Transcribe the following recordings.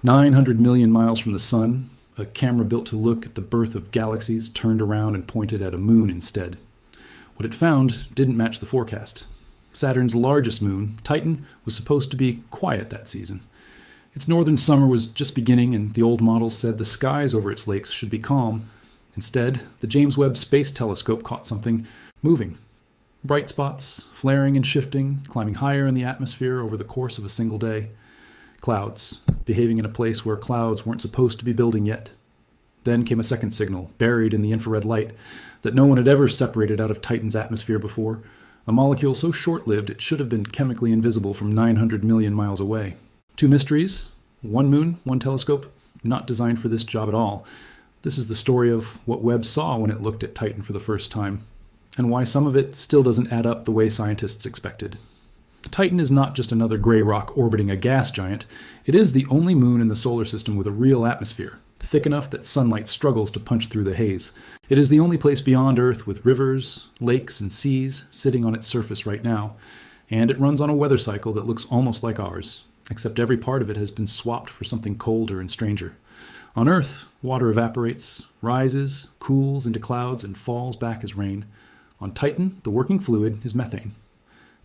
900 million miles from the sun, a camera built to look at the birth of galaxies turned around and pointed at a moon instead. What it found didn't match the forecast. Saturn's largest moon, Titan, was supposed to be quiet that season. Its northern summer was just beginning, and the old models said the skies over its lakes should be calm. Instead, the James Webb Space Telescope caught something moving. Bright spots, flaring and shifting, climbing higher in the atmosphere over the course of a single day. Clouds, behaving in a place where clouds weren't supposed to be building yet. Then came a second signal, buried in the infrared light, that no one had ever separated out of Titan's atmosphere before, a molecule so short-lived it should have been chemically invisible from 900 million miles away. Two mysteries, one moon, one telescope, not designed for this job at all. This is the story of what Webb saw when it looked at Titan for the first time, and why some of it still doesn't add up the way scientists expected. Titan is not just another gray rock orbiting a gas giant. It is the only moon in the solar system with a real atmosphere, thick enough that sunlight struggles to punch through the haze. It is the only place beyond Earth with rivers, lakes, and seas sitting on its surface right now, and it runs on a weather cycle that looks almost like ours, except every part of it has been swapped for something colder and stranger. On Earth, water evaporates, rises, cools into clouds, and falls back as rain. On Titan, the working fluid is methane.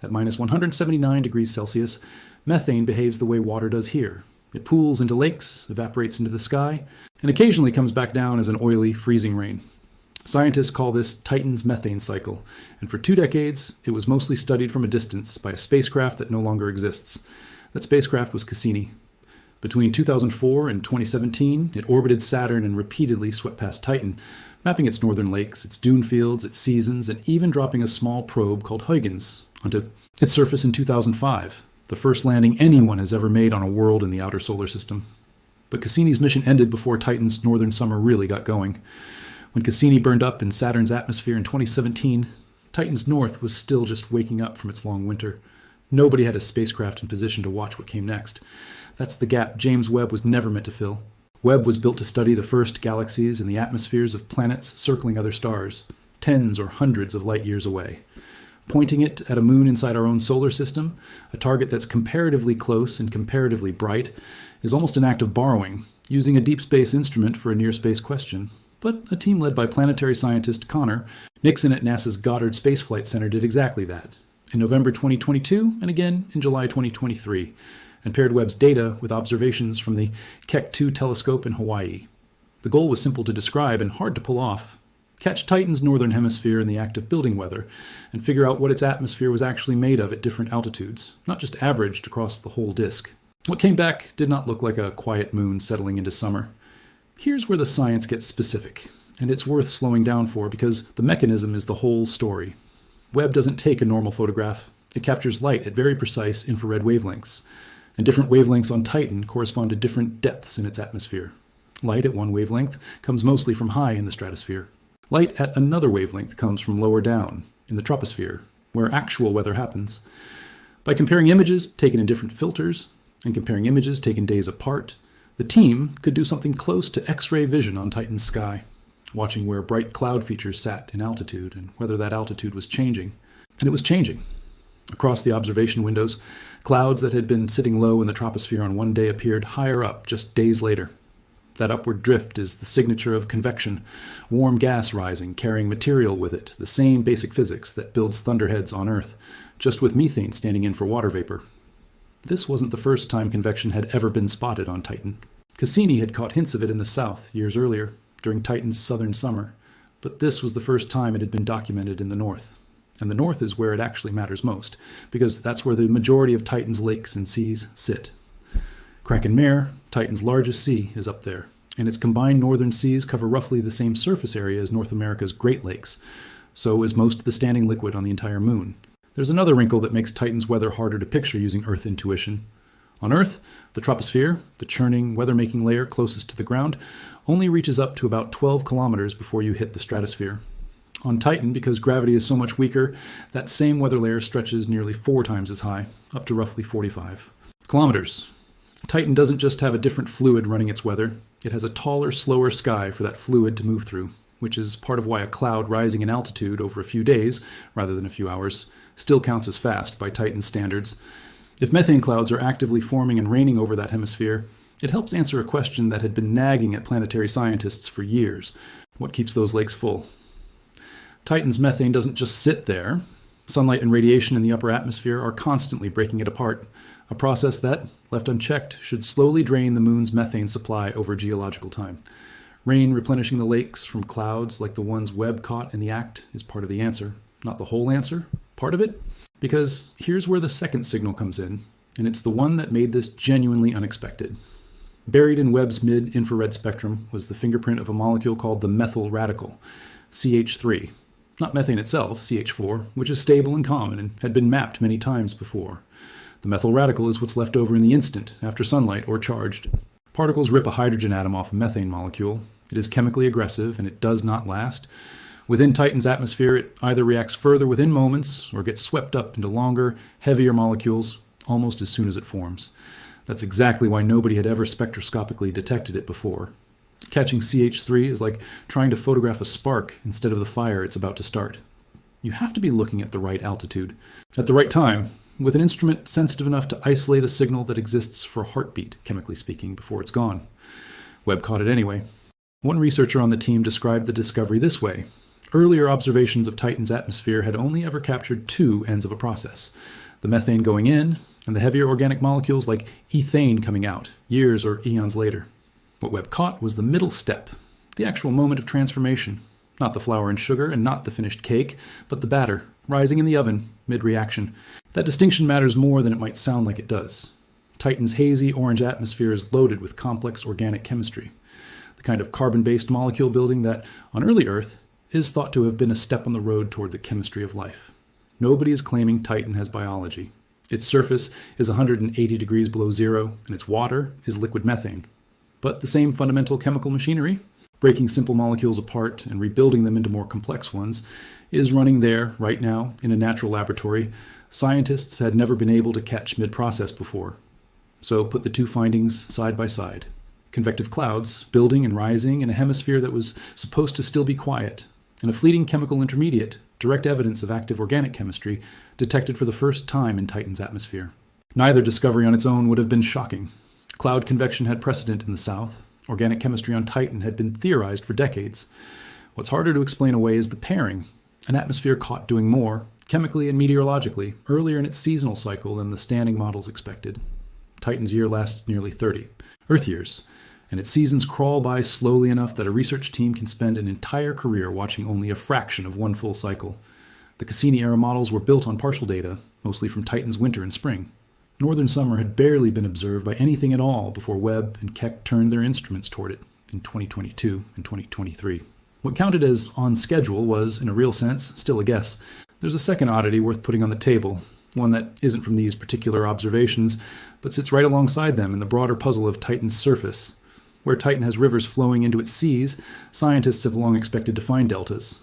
At minus 179 degrees Celsius, methane behaves the way water does here. It pools into lakes, evaporates into the sky, and occasionally comes back down as an oily, freezing rain. Scientists call this Titan's methane cycle, and for 2 decades, it was mostly studied from a distance by a spacecraft that no longer exists. That spacecraft was Cassini. Between 2004 and 2017, it orbited Saturn and repeatedly swept past Titan, mapping its northern lakes, its dune fields, its seasons, and even dropping a small probe called Huygens onto its surface in 2005, the first landing anyone has ever made on a world in the outer solar system. But Cassini's mission ended before Titan's northern summer really got going. When Cassini burned up in Saturn's atmosphere in 2017, Titan's north was still just waking up from its long winter. Nobody had a spacecraft in position to watch what came next. That's the gap James Webb was never meant to fill. Webb was built to study the first galaxies and the atmospheres of planets circling other stars, tens or hundreds of light years away. Pointing it at a moon inside our own solar system, a target that's comparatively close and comparatively bright, is almost an act of borrowing, using a deep space instrument for a near space question. But a team led by planetary scientist Connor Nixon at NASA's Goddard Space Flight Center did exactly that, in November 2022 and again in July 2023, and paired Webb's data with observations from the Keck 2 telescope in Hawaii. The goal was simple to describe and hard to pull off. Catch Titan's northern hemisphere in the act of building weather, and figure out what its atmosphere was actually made of at different altitudes, not just averaged across the whole disk. What came back did not look like a quiet moon settling into summer. Here's where the science gets specific, and it's worth slowing down for because the mechanism is the whole story. Webb doesn't take a normal photograph. It captures light at very precise infrared wavelengths, and different wavelengths on Titan correspond to different depths in its atmosphere. Light at one wavelength comes mostly from high in the stratosphere. Light at another wavelength comes from lower down, in the troposphere, where actual weather happens. By comparing images taken in different filters, and comparing images taken days apart, the team could do something close to X-ray vision on Titan's sky, watching where bright cloud features sat in altitude and whether that altitude was changing. And it was changing. Across the observation windows, clouds that had been sitting low in the troposphere on one day appeared higher up just days later. That upward drift is the signature of convection, warm gas rising, carrying material with it, the same basic physics that builds thunderheads on Earth, just with methane standing in for water vapor. This wasn't the first time convection had ever been spotted on Titan. Cassini had caught hints of it in the south years earlier, during Titan's southern summer, but this was the first time it had been documented in the north. And the north is where it actually matters most, because that's where the majority of Titan's lakes and seas sit. Kraken Mare, Titan's largest sea, is up there, and its combined northern seas cover roughly the same surface area as North America's Great Lakes. So is most of the standing liquid on the entire moon. There's another wrinkle that makes Titan's weather harder to picture using Earth intuition. On Earth, the troposphere, the churning, weather-making layer closest to the ground, only reaches up to about 12 kilometers before you hit the stratosphere. On Titan, because gravity is so much weaker, that same weather layer stretches nearly 4 times as high, up to roughly 45 kilometers. Titan doesn't just have a different fluid running its weather, it has a taller, slower sky for that fluid to move through, which is part of why a cloud rising in altitude over a few days, rather than a few hours, still counts as fast by Titan's standards. If methane clouds are actively forming and raining over that hemisphere, It helps answer a question that had been nagging at planetary scientists for years. What keeps those lakes full? Titan's methane doesn't just sit there. Sunlight and radiation in the upper atmosphere are constantly breaking it apart, a process that, left unchecked, should slowly drain the moon's methane supply over geological time. Rain replenishing the lakes from clouds like the ones Webb caught in the act is part of the answer. Not the whole answer, part of it. Because here's where the second signal comes in, and it's the one that made this genuinely unexpected. Buried in Webb's mid-infrared spectrum was the fingerprint of a molecule called the methyl radical, CH3. Not methane itself, CH4, which is stable and common and had been mapped many times before. The methyl radical is what's left over in the instant, after sunlight or charged. Particles rip a hydrogen atom off a methane molecule. It is chemically aggressive, and it does not last. Within Titan's atmosphere, it either reacts further within moments or gets swept up into longer, heavier molecules almost as soon as it forms. That's exactly why nobody had ever spectroscopically detected it before. Catching CH3 is like trying to photograph a spark instead of the fire it's about to start. You have to be looking at the right altitude, at the right time, with an instrument sensitive enough to isolate a signal that exists for a heartbeat, chemically speaking, before it's gone. Webb caught it anyway. One researcher on the team described the discovery this way. Earlier observations of Titan's atmosphere had only ever captured two ends of a process: the methane going in and the heavier organic molecules like ethane coming out, years or eons later. What Webb caught was the middle step, the actual moment of transformation. Not the flour and sugar and not the finished cake, but the batter, rising in the oven, mid-reaction. That distinction matters more than it might sound like it does. Titan's hazy orange atmosphere is loaded with complex organic chemistry, the kind of carbon-based molecule building that, on early Earth, is thought to have been a step on the road toward the chemistry of life. Nobody is claiming Titan has biology. Its surface is 180 degrees below zero, and its water is liquid methane. But the same fundamental chemical machinery, breaking simple molecules apart and rebuilding them into more complex ones, is running there right now in a natural laboratory scientists had never been able to catch mid-process before. So put the two findings side by side. Convective clouds, building and rising in a hemisphere that was supposed to still be quiet, and a fleeting chemical intermediate, direct evidence of active organic chemistry, detected for the first time in Titan's atmosphere. Neither discovery on its own would have been shocking. Cloud convection had precedent in the south. Organic chemistry on Titan had been theorized for decades. What's harder to explain away is the pairing, an atmosphere caught doing more, chemically and meteorologically, earlier in its seasonal cycle than the standing models expected. Titan's year lasts nearly 30 Earth years, and its seasons crawl by slowly enough that a research team can spend an entire career watching only a fraction of one full cycle. The Cassini-era models were built on partial data, mostly from Titan's winter and spring. Northern summer had barely been observed by anything at all before Webb and Keck turned their instruments toward it in 2022 and 2023. What counted as on schedule was, in a real sense, still a guess. There's a second oddity worth putting on the table, one that isn't from these particular observations, but sits right alongside them in the broader puzzle of Titan's surface. Where Titan has rivers flowing into its seas, scientists have long expected to find deltas.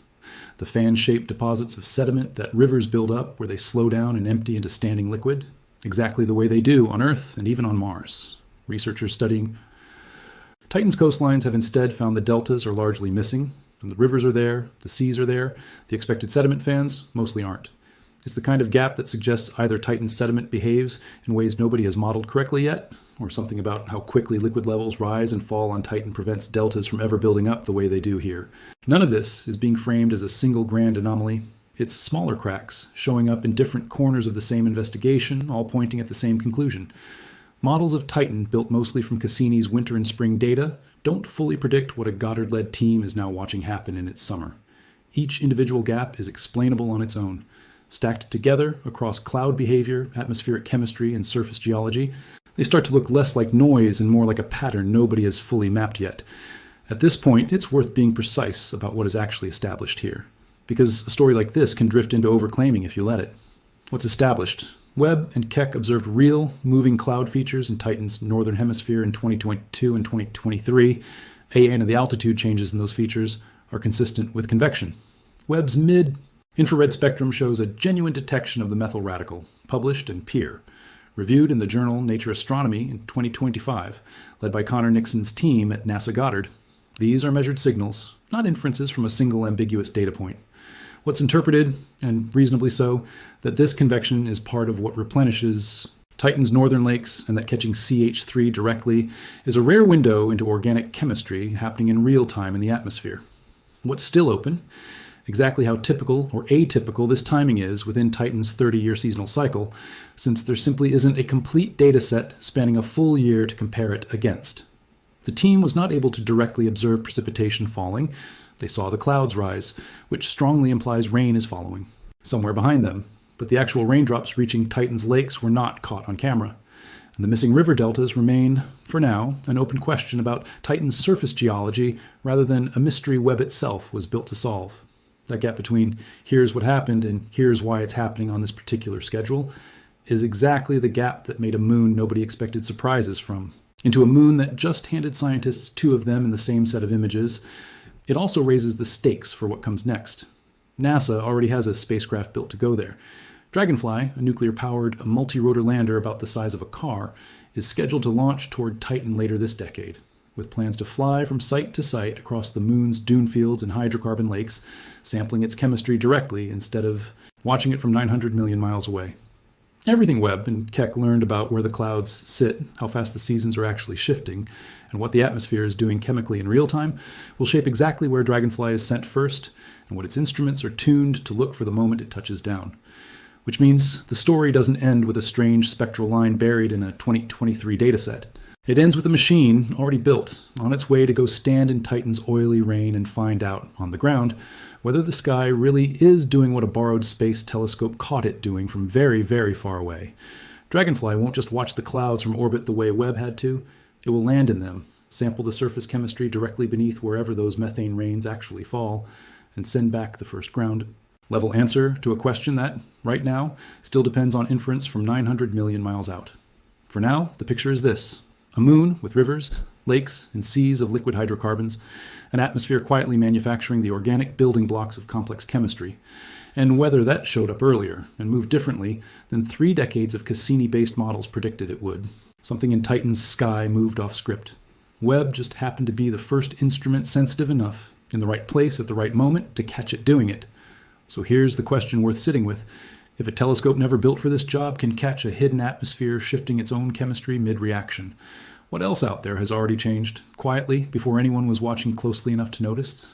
The fan-shaped deposits of sediment that rivers build up where they slow down and empty into standing liquid, exactly the way they do on Earth and even on Mars. Researchers studying Titan's coastlines have instead found the deltas are largely missing, and the rivers are there, the seas are there, the expected sediment fans mostly aren't. It's the kind of gap that suggests either Titan's sediment behaves in ways nobody has modeled correctly yet, or something about how quickly liquid levels rise and fall on Titan prevents deltas from ever building up the way they do here. None of this is being framed as a single grand anomaly. It's smaller cracks, showing up in different corners of the same investigation, all pointing at the same conclusion. Models of Titan, built mostly from Cassini's winter and spring data, don't fully predict what a Goddard-led team is now watching happen in its summer. Each individual gap is explainable on its own. Stacked together across cloud behavior, atmospheric chemistry, and surface geology, they start to look less like noise and more like a pattern nobody has fully mapped yet. At this point, it's worth being precise about what is actually established here, because a story like this can drift into overclaiming if you let it. What's established? Webb and Keck observed real, moving cloud features in Titan's northern hemisphere in 2022 and 2023, and the altitude changes in those features are consistent with convection. Webb's mid-infrared spectrum shows a genuine detection of the methyl radical, published in Peer, reviewed in the journal Nature Astronomy in 2025, led by Connor Nixon's team at NASA Goddard. These are measured signals, not inferences from a single ambiguous data point. What's interpreted, and reasonably so, that this convection is part of what replenishes Titan's northern lakes, and that catching CH3 directly is a rare window into organic chemistry happening in real time in the atmosphere. What's still open, exactly how typical or atypical this timing is within Titan's 30-year seasonal cycle, since there simply isn't a complete data set spanning a full year to compare it against. The team was not able to directly observe precipitation falling. They saw the clouds rise, which strongly implies rain is following, somewhere behind them. But the actual raindrops reaching Titan's lakes were not caught on camera. And the missing river deltas remain, for now, an open question about Titan's surface geology rather than a mystery Webb itself was built to solve. That gap between here's what happened and here's why it's happening on this particular schedule is exactly the gap that made a moon nobody expected surprises from. Into a moon that just handed scientists two of them in the same set of images, it also raises the stakes for what comes next. NASA already has a spacecraft built to go there. Dragonfly, a nuclear-powered multi-rotor lander about the size of a car, is scheduled to launch toward Titan later this decade, with plans to fly from site to site across the moon's dune fields and hydrocarbon lakes, sampling its chemistry directly instead of watching it from 900 million miles away. Everything Webb and Keck learned about where the clouds sit, how fast the seasons are actually shifting, and what the atmosphere is doing chemically in real time will shape exactly where Dragonfly is sent first and what its instruments are tuned to look for the moment it touches down. Which means the story doesn't end with a strange spectral line buried in a 2023 dataset. It ends with a machine already built, on its way to go stand in Titan's oily rain and find out, on the ground, whether the sky really is doing what a borrowed space telescope caught it doing from very, very far away. Dragonfly won't just watch the clouds from orbit the way Webb had to. It will land in them, sample the surface chemistry directly beneath wherever those methane rains actually fall, and send back the first ground level answer to a question that, right now, still depends on inference from 900 million miles out. For now, the picture is this: a moon with rivers, lakes, and seas of liquid hydrocarbons, an atmosphere quietly manufacturing the organic building blocks of complex chemistry, and whether that showed up earlier and moved differently than 3 decades of Cassini-based models predicted it would. Something in Titan's sky moved off script. Webb just happened to be the first instrument sensitive enough, in the right place at the right moment, to catch it doing it. So here's the question worth sitting with. If a telescope never built for this job can catch a hidden atmosphere shifting its own chemistry mid-reaction, what else out there has already changed, quietly, before anyone was watching closely enough to notice?